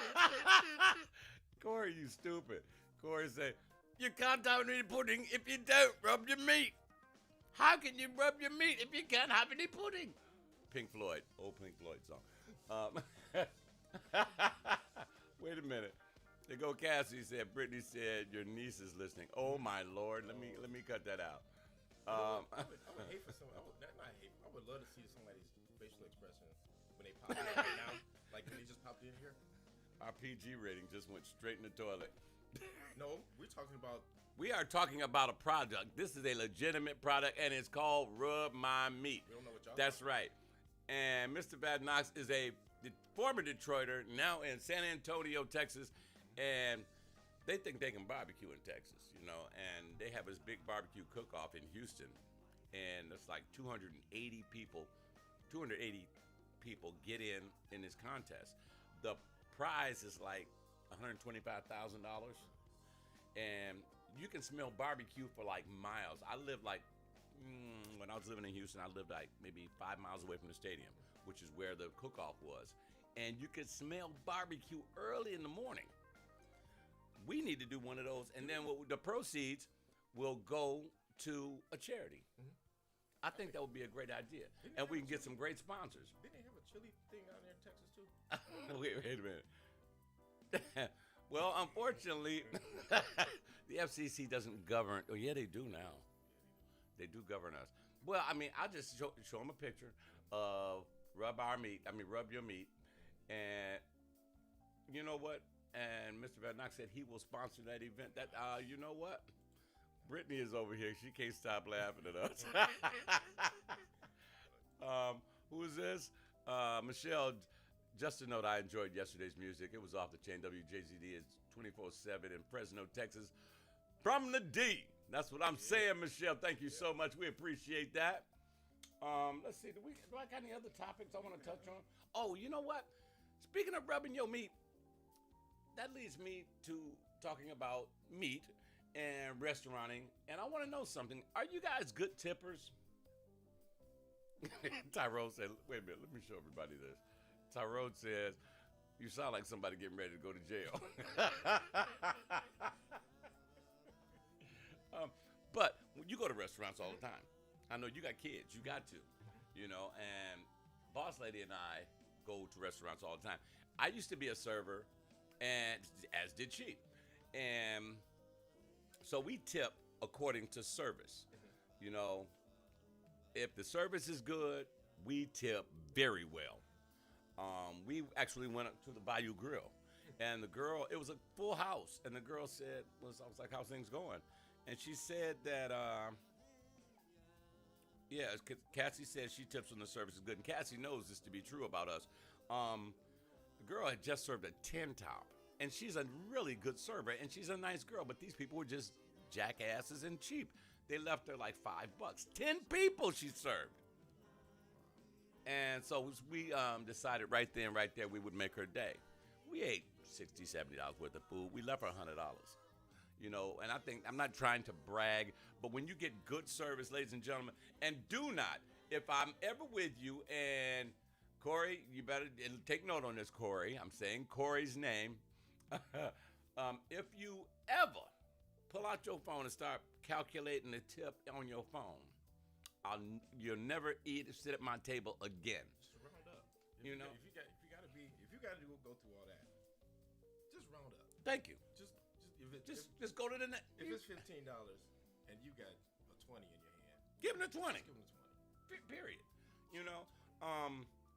Corey, you stupid. Corey said, "You can't have any pudding if you don't rub your meat. How can you rub your meat if you can't have any pudding?" Pink Floyd, old Pink Floyd song. Wait a minute. There go Cassie said, Brittany said, your niece is listening. Oh my Lord, let me cut that out. I would hate for some. Not hate. I would love to see somebody's facial expression when they pop in right now, like when they just popped in here. Our PG rating just went straight in the toilet. No, we're talking about. We are talking about a product. This is a legitimate product, and it's called Rub My Meat. We don't know what y'all. That's right. And Mr. Van Knox is a former Detroiter, now in San Antonio, Texas, and they think they can barbecue in Texas, you know, and they have this big barbecue cook-off in Houston, and it's like 280 people get in this contest. The prize is like $125,000, and you can smell barbecue for like miles. I lived like, when I was living in Houston, I lived like maybe 5 miles away from the stadium, which is where the cook-off was. And you could smell barbecue early in the morning. We need to do one of those, and then the proceeds will go to a charity. I think that would be a great idea, and we can get some great sponsors. Didn't they have a chili thing out there in Texas too? Wait a minute. Well, unfortunately, the FCC doesn't govern. Oh, yeah, they do now. They do govern us. Well, I mean, I'll just show them a picture of rub your meat. And you know what? And Mr. Van Knox said he will sponsor that event. That you know what? Brittany is over here. She can't stop laughing at us. Who is this? Michelle. Just a note, I enjoyed yesterday's music. It was off the chain. WJZD is 24/7 in Fresno, Texas. From the D. That's what I'm saying, Michelle. Thank you so much. We appreciate that. Let's see. Do I got any other topics I want to touch on? Oh, you know what? Speaking of rubbing your meat, that leads me to talking about meat and restauranting. And I want to know something. Are you guys good tippers? Tyrone said, wait a minute. Let me show everybody this. Tyrone says, you sound like somebody getting ready to go to jail. But you go to restaurants all the time. I know you got kids. You got to, you know, and Boss Lady and I go to restaurants all the time. I used to be a server, and as did she. And so we tip according to service. You know, if the service is good, we tip very well. We actually went up to the Bayou Grill, And the girl, it was a full house, and the girl said, I was like, how's things going? And she said that, Cassie said she tips when the service is good, and Cassie knows this to be true about us. The girl had just served a 10 top, and she's a really good server, and she's a nice girl, but these people were just jackasses and cheap. They left her like $5. 10 people she served. And so we decided right then, right there, we would make her day. We ate $60, $70 worth of food. We left her $100. You know, and I think, I'm not trying to brag, but when you get good service, ladies and gentlemen, and do not, if I'm ever with you, and Corey, you better take note on this, Corey. I'm saying Corey's name. If you ever pull out your phone and start calculating the tip on your phone, you'll never sit at my table again. Just round up. You know, if you got to go through all that, just round up. Thank you. Just go to the next. If it's $15 and you got a 20 in your hand, give them the 20. Just give them the 20. Period. You know.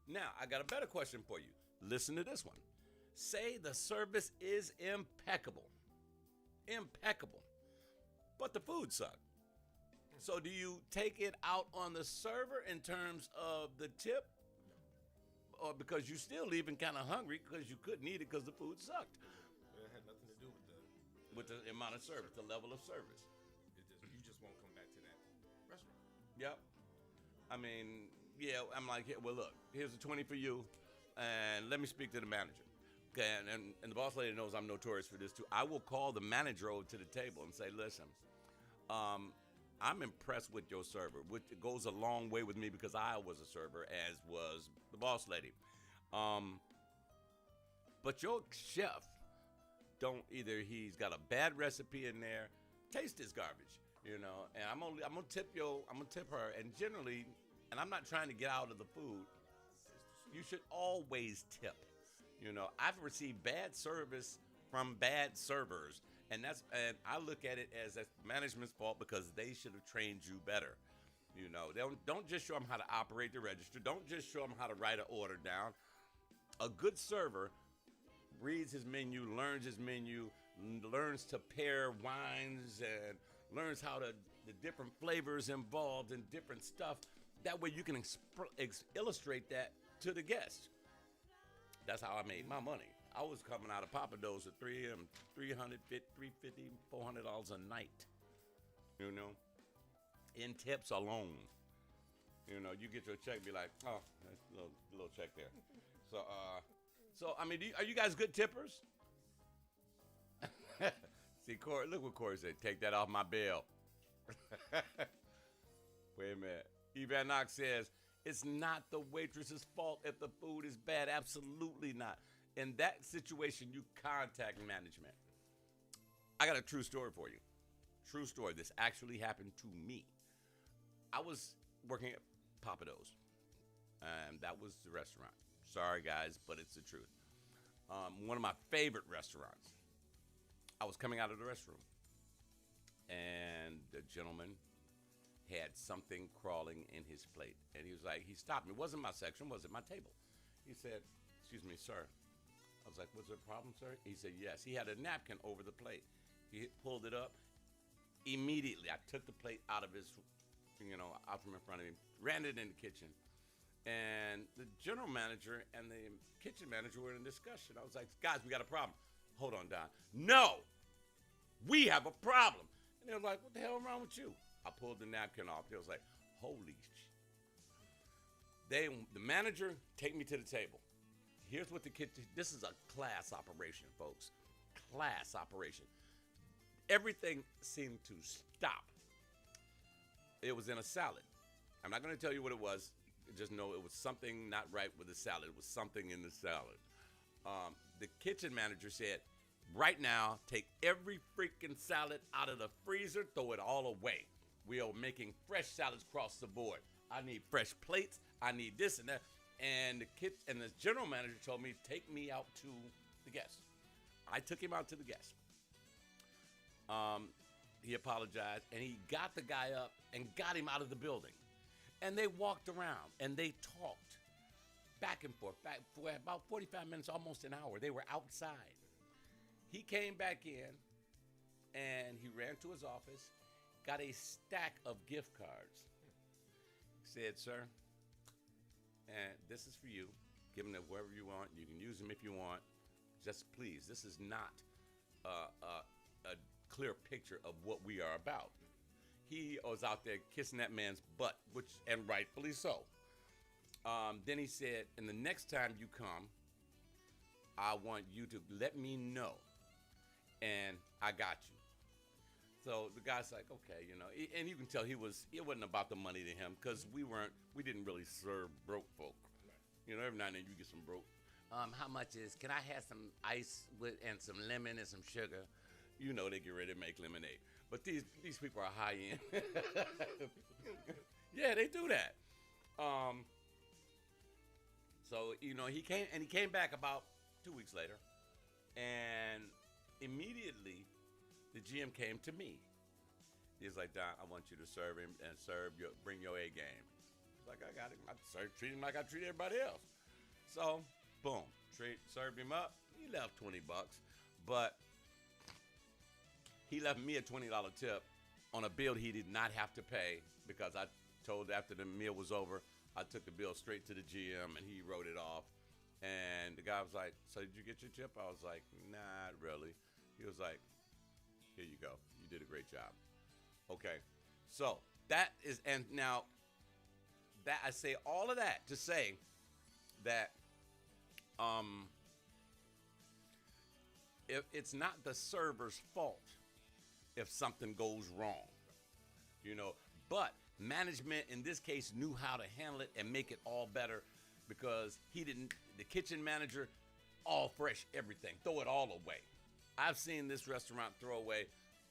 Now I got a better question for you. Listen to this one. Say the service is impeccable, but the food sucked. So do you take it out on the server in terms of the tip? Or because you still leaving kind of hungry because you couldn't eat it because the food sucked? It had nothing to do with the amount of service, the level of service. You just won't come back to that restaurant. Yep. I mean, yeah, I'm like, well, look, here's a 20 for you, and let me speak to the manager. Okay, and the boss lady knows I'm notorious for this too. I will call the manager over to the table and say, listen, I'm impressed with your server, which goes a long way with me because I was a server, as was the boss lady. But your chef, he's got a bad recipe in there, taste is garbage, you know. And I'm gonna tip her, and generally, and I'm not trying to get out of the food, you should always tip. You know, I've received bad service from bad servers. And I look at it as that's management's fault because they should have trained you better. You know, don't just show them how to operate the register. Don't just show them how to write an order down. A good server reads his menu, learns his menu, learns to pair wines, and learns how the different flavors involved and different stuff. That way you can illustrate that to the guests. That's how I made my money. I was coming out of Papados at $350, $400 a night, you know, in tips alone. You know, you get your check, be like, oh, that's a little check there. So I mean, are you guys good tippers? See, Corey, look what Corey said. Take that off my bill. Wait a minute. Evan Knox says, it's not the waitress's fault if the food is bad. Absolutely not. In that situation, you contact management. I got a true story for you. True story. This actually happened to me. I was working at Papados, and that was the restaurant. Sorry, guys, but it's the truth. One of my favorite restaurants. I was coming out of the restroom, and the gentleman had something crawling in his plate. And he was like, he stopped me. It wasn't my section, wasn't my table. He said, excuse me, sir. I was like, was there a problem, sir? He said, yes. He had a napkin over the plate. He pulled it up. Immediately, I took the plate out of his, out from in front of him, ran it in the kitchen. And the general manager and the kitchen manager were in a discussion. I was like, guys, we got a problem. Hold on, Don. No, we have a problem. And they were like, what the hell is wrong with you? I pulled the napkin off. They was like, holy shit. The manager take me to the table. Here's what the kitchen, this is a class operation, folks. Class operation. Everything seemed to stop. It was in a salad. I'm not going to tell you what it was. Just know it was something not right with the salad. It was something in the salad. The kitchen manager said, right now, take every freaking salad out of the freezer, throw it all away. We are making fresh salads across the board. I need fresh plates. I need this and that. And the general manager told me, take me out to the guest. I took him out to the guest. He apologized, and he got the guy up and got him out of the building. And they walked around, and they talked back and forth, back for about 45 minutes, almost an hour. They were outside. He came back in, and he ran to his office, got a stack of gift cards. Said, "Sir, and this is for you. Give them to whoever you want. You can use them if you want. Just please, this is not a clear picture of what we are about." He was out there kissing that man's butt, and rightfully so. Then he said, "And the next time you come, I want you to let me know, and I got you." So the guy's like, "Okay, you know," and you can tell it wasn't about the money to him, because we didn't really serve broke folk. You know, every now and then you get some broke. How much can I have some ice and some lemon and some sugar? You know, they get ready to make lemonade. But these people are high end. Yeah, they do that. So, you know, he came back about 2 weeks later, and immediately the GM came to me. He's like, "Don, I want you to serve him and bring your A game." He's like, "I got him. I treat him like I treat everybody else." So, boom, served him up. He left $20, but he left me a $20 tip on a bill he did not have to pay, because I told after the meal was over, I took the bill straight to the GM and he wrote it off. And the guy was like, "So did you get your tip?" I was like, "Not really." He was like, "Here you go. You did a great job." Okay. So that is, and now that I say all of that to say that if it's not the server's fault if something goes wrong, you know, but management in this case knew how to handle it and make it all better, because the kitchen manager, all fresh everything, throw it all away. I've seen this restaurant throw away,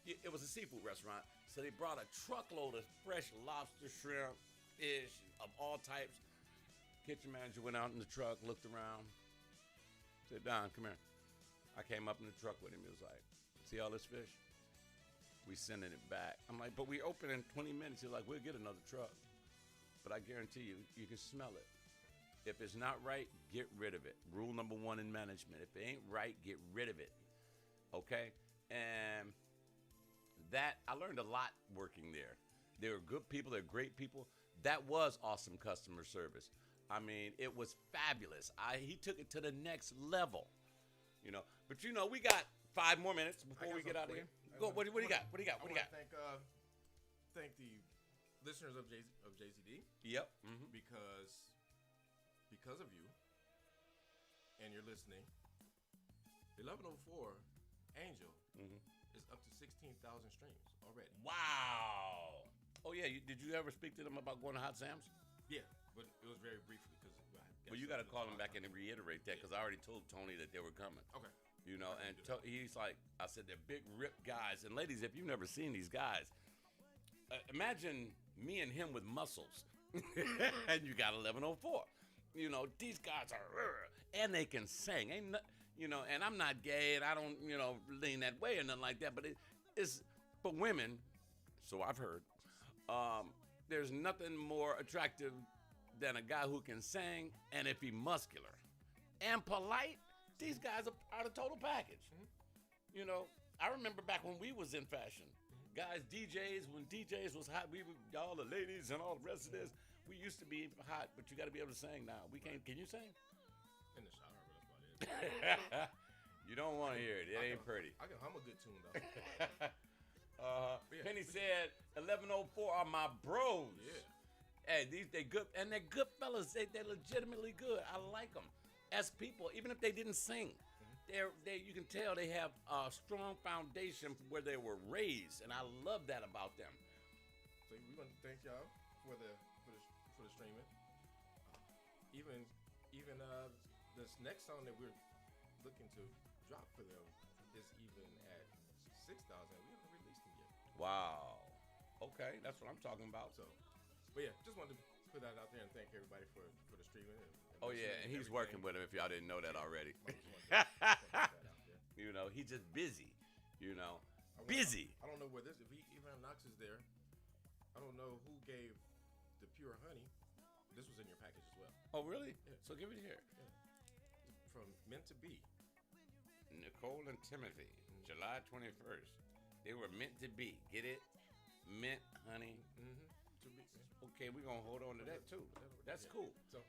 it was a seafood restaurant, so they brought a truckload of fresh lobster, shrimp, fish of all types. Kitchen manager went out in the truck, looked around, said, "Don, come here." I came up in the truck with him. He was like, "See all this fish? We sending it back." I'm like, "But we open in 20 minutes. He's like, "We'll get another truck. But I guarantee you can smell it. If it's not right, get rid of it." Rule number 1 in management: if it ain't right, get rid of it. Okay? And that, I learned a lot working there. They were good people. They're great people. That was awesome customer service. I mean, it was fabulous. He took it to the next level, you know. But, you know, we got 5 more minutes before we get out of here. Go. What do you got? What do you got? What do you got? Thank the listeners of JZD. Yep. Mm-hmm. Because of you, and you're listening, 1104 Angel is up to 16,000 streams already. Wow. Oh yeah. Did you ever speak to them about going to Hot Sam's? Yeah, but it was very briefly because. Well, you got to call them back and reiterate that, because I already told Tony that they were coming. Okay. You know, and he's like, I said, they're big, ripped guys. And ladies, if you've never seen these guys, imagine me and him with muscles, and you got 1104. You know, these guys are, and they can sing. You know, and I'm not gay, and I don't, you know, lean that way or nothing like that. But it's for women, so I've heard. There's nothing more attractive than a guy who can sing, and if he's muscular and polite. These guys are the total package. You know, I remember back when we was in fashion. Guys, when DJs was hot, all the ladies and all the rest of this, we used to be hot, but you got to be able to sing now. We can't. Can you sing? In the shower, but that's about it. You don't want to hear it. It ain't pretty. I can hum a good tune, though. Penny said, 1104 are my bros. Yeah. Hey, they good, and they're good fellas. They're legitimately good. I like them. As people, even if they didn't sing, you can tell they have a strong foundation from where they were raised, and I love that about them. So we want to thank y'all for the streaming. Even this next song that we're looking to drop for them is even at 6,000. We haven't released them yet. Wow. Okay, that's what I'm talking about. So, but yeah, just wanted to put that out there and thank everybody for the streaming. Oh yeah, and he's working with him. If y'all didn't know that already, you know, he's just busy. You know, busy. I don't know where if Evan Knox is there. I don't know who gave the pure honey. This was in your package as well. Oh really? Yeah. So give it here. Yeah. From Meant to Be. Nicole and Timothy, July 21st. They were meant to be. Get it? Mint, honey. Okay, we're going to hold on to that, too. That's cool. So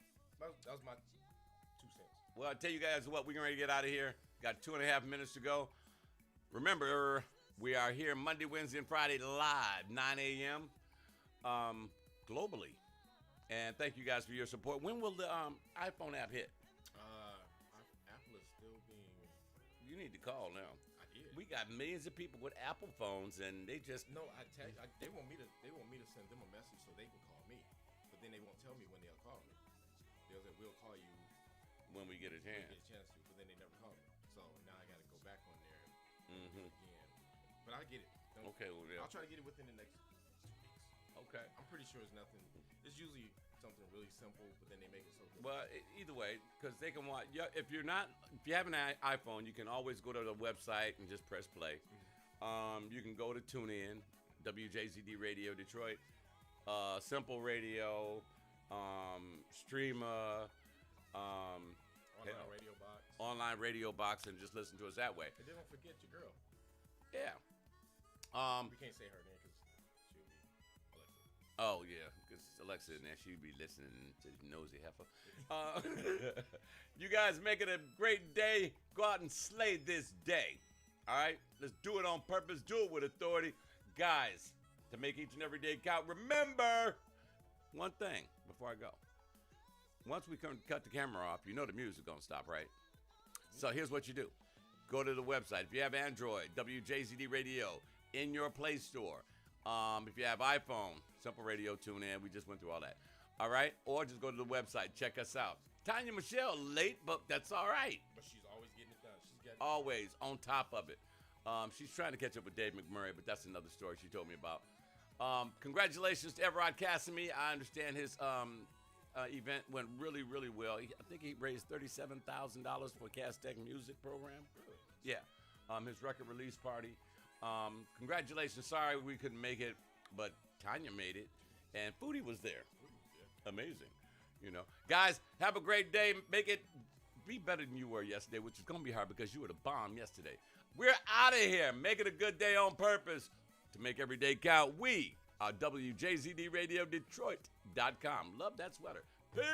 that was my 2 cents. Well, I'll tell you guys what, we're ready to get out of here. Got 2.5 minutes to go. Remember, we are here Monday, Wednesday, and Friday live, 9 a.m. Globally. And thank you guys for your support. When will the iPhone app hit? Apple is still being... You need to call now. I did. We got millions of people with Apple phones, and they just... No, they want me to send them a message so they can call me. But then they won't tell me when they'll call me. They'll say, we'll call you when we get a chance. to, but then they never call me. So now I got to go back on there and do it again. But I get it. Okay, well, yeah. I'll try to get it within the next 2 weeks. Okay. I'm pretty sure it's nothing. It's usually something really simple, but then they make it so difficult. Well, either way, because they can watch. Yeah, if you have an iPhone, you can always go to the website and just press play. You can go to TuneIn, WJZD Radio Detroit, Simple Radio, Streamer, Online Radio Box, and just listen to us that way. And then don't forget your girl. Yeah. We can't say her name because she'll be Alexa. Oh, yeah, because Alexa in there, she'd be listening to Nosy Heifer. You guys make it a great day. Go out and slay this day. All right? Let's do it on purpose. Do it with authority. Guys, to make each and every day count, remember one thing before I go. Once we cut the camera off, you know the music's going to stop, right? So here's what you do. Go to the website. If you have Android, WJZD Radio in your Play Store. If you have iPhone, Simple Radio, tune in. We just went through all that. All right? Or just go to the website. Check us out. Tanya Michelle, late, but that's all right. But she's always getting it done. She's getting Always on top of it. She's trying to catch up with Dave McMurray, but that's another story she told me about. Congratulations to Everard Casimir. I understand his event went really, really well. I think he raised $37,000 for Castech Music Program. Really? Yeah. His record release party. Congratulations. Sorry we couldn't make it, but Tanya made it, and Foodie was there. Amazing. You know, guys, have a great day. Make it be better than you were yesterday, which is going to be hard because you were the bomb yesterday. We're out of here. Make it a good day on purpose to make every day count. We are WJZD Radio Detroit.com. Love that sweater. Peace.